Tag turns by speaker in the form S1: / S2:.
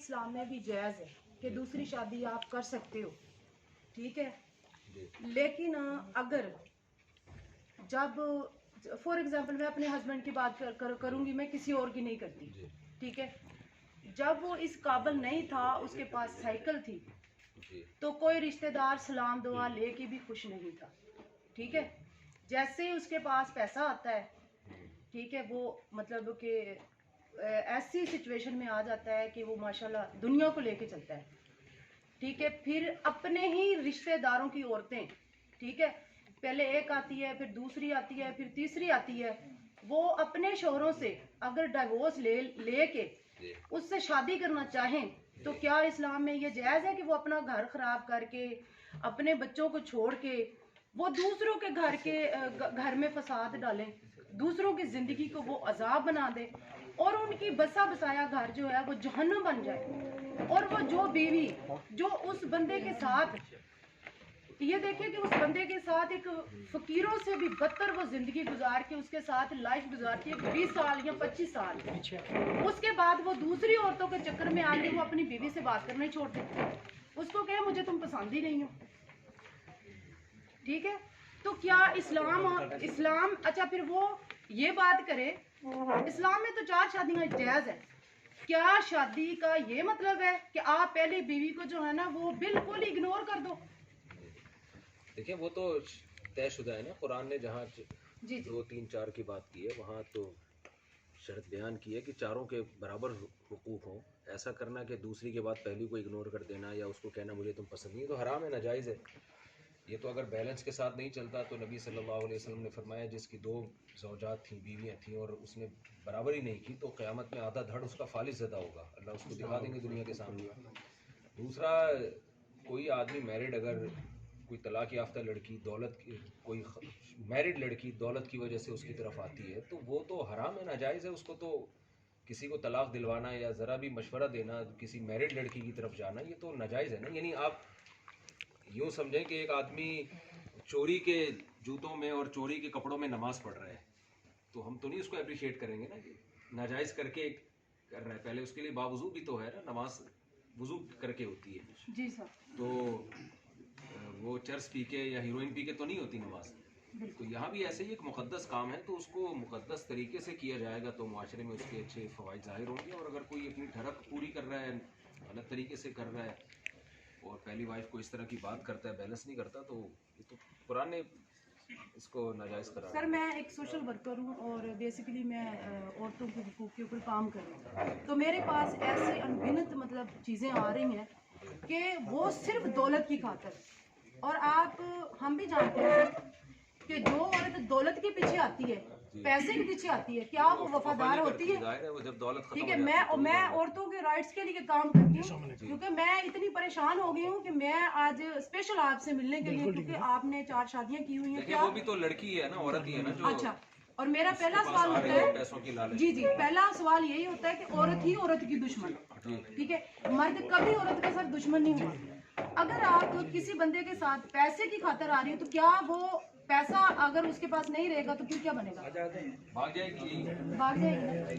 S1: اسلام میں بھی جائز ہے کہ دوسری شادی آپ کر سکتے ہو، ٹھیک ہے، لیکن اگر جب فار ایگزامپل میں اپنے ہسبینڈ کی بات کروں گی، میں کسی اور کی نہیں کرتی، ٹھیک ہے، جب وہ اس قابل نہیں تھا، اس کے پاس سائیکل تھی، تو کوئی رشتہ دار سلام دعا لے کے بھی خوش نہیں تھا، ٹھیک ہے، جیسے ہی اس کے پاس پیسہ آتا ہے، ٹھیک ہے، وہ مطلب کہ ایسی سچویشن میں آ جاتا ہے کہ وہ ماشاءاللہ دنیا کو لے کے چلتا ہے، ٹھیک ہے، پھر اپنے ہی رشتہ داروں کی عورتیں، ٹھیک ہے، پہلے ایک آتی ہے، پھر دوسری آتی ہے، پھر تیسری آتی ہے، وہ اپنے شوہروں سے اگر ڈائیورس لے کے اس سے شادی کرنا چاہیں تو کیا اسلام میں یہ جائز ہے کہ وہ اپنا گھر خراب کر کے اپنے بچوں کو چھوڑ کے وہ دوسروں کے گھر میں فساد ڈالیں، دوسروں کی زندگی کو وہ عذاب بنا دے اور ان کی بسا بسایا گھر جو ہے وہ جہنم بن جائے، اور وہ جو بیوی جو اس بندے کے ساتھ، یہ دیکھیں کہ اس بندے کے ساتھ ایک فقیروں سے بھی بدتر وہ زندگی گزار کے اس کے ساتھ لائف گزارتی ہے 20 سال یا 25 سال، اس کے بعد وہ دوسری عورتوں کے چکر میں آ کے وہ اپنی بیوی سے بات کرنا ہی چھوڑ دیتے، اس کو کہے مجھے تم پسند ہی نہیں ہو، ٹھیک ہے، تو کیا اسلام اچھا پھر وہ یہ بات کرے اسلام میں تو 4 شادیاں جائز ہے، کیا شادی کا یہ مطلب ہے کہ آپ پہلی بیوی کو جو ہے نا وہ بالکل اگنور کر دو؟
S2: دیکھیں وہ تو طے شدہ ہے نا، قرآن نے جہاں 2 3 4 کی بات کی ہے وہاں تو شرط بیان کی ہے کہ چاروں کے برابر حقوق ہوں، ایسا کرنا کہ دوسری کے بعد پہلی کو اگنور کر دینا یا اس کو کہنا مجھے تم پسند نہیں، تو حرام ہے، ناجائز ہے، یہ تو اگر بیلنس کے ساتھ نہیں چلتا تو نبی صلی اللہ علیہ وسلم نے فرمایا جس کی 2 زوجات تھیں، بیویاں تھیں، اور اس نے برابری نہیں کی تو قیامت میں آدھا دھڑ اس کا فالج زدہ ہوگا، اللہ اس کو دکھا دیں گے دنیا کے سامنے۔ دوسرا، کوئی آدمی میرڈ اگر کوئی طلاق یافتہ لڑکی کوئی میرڈ لڑکی دولت کی وجہ سے اس کی طرف آتی ہے تو وہ تو حرام ہے، ناجائز ہے، اس کو تو کسی کو طلاق دلوانا یا ذرا بھی مشورہ دینا کسی میرڈ لڑکی کی طرف جانا یہ تو ناجائز ہے نا، یعنی آپ یوں سمجھیں کہ ایک آدمی چوری کے جوتوں میں اور چوری کے کپڑوں میں نماز پڑھ رہا ہے تو ہم تو نہیں اس کو اپریشیٹ کریں گے نا کہ ناجائز کر کے کر رہا ہے، پہلے اس کے لیے باوضو بھی تو ہے نا، نماز وضو کر کے ہوتی ہے،
S1: جی سر،
S2: تو وہ چرس پی کے یا ہیروئن پی کے تو نہیں ہوتی نماز، تو یہاں بھی ایسے ہی ایک مقدس کام ہے تو اس کو مقدس طریقے سے کیا جائے گا تو معاشرے میں اس کے اچھے فوائد ظاہر ہوں گے، اور اگر کوئی اپنی ٹھڑک پوری کر رہا ہے، غلط طریقے سے کر رہا ہے اور پہلی وائف کو اس طرح کی بات کرتا ہے، بیلنس نہیں کرتا، تو یہ تو قرآن نے اس کو ناجائز کرا۔
S1: سر میں ایک سوشل ورکر ہوں اور بیسیکلی میں عورتوں کے حقوق کے اوپر کام کر رہی ہوں، تو میرے پاس ایسی انگنت مطلب چیزیں آ رہی ہیں کہ وہ صرف دولت کی خاطر، اور ہم بھی جانتے ہیں سر کہ جو عورت دولت کے پیچھے آتی ہے، پیسے کے پیچھے آتی ہے، کیا وہ وفادار ہوتی ہے؟ ٹھیک ہے، میں عورتوں کے رائٹس کے لیے کام کرتی ہوں کیونکہ میں اتنی پریشان ہو گئی ہوں کہ میں آج اسپیشل آپ سے ملنے کے لیے، کیونکہ آپ نے 4 شادیاں کی ہوئی ہیں،
S2: وہ بھی تو لڑکی ہے نا، عورت ہی ہے نا جو،
S1: اچھا، اور میرا پہلا سوال ہوتا ہے جی پہلا سوال یہی ہوتا ہے کہ عورت ہی عورت کی دشمن، ٹھیک ہے، مرد کبھی عورت کا سر دشمن نہیں ہوا، اگر آپ کسی بندے کے ساتھ پیسے کی خاطر آ رہی ہے تو کیا وہ پیسہ اگر اس کے پاس نہیں رہے گا تو پھر کیا بنے گا؟
S2: بھاگ جائے گی۔
S1: بھاگ جائے گی۔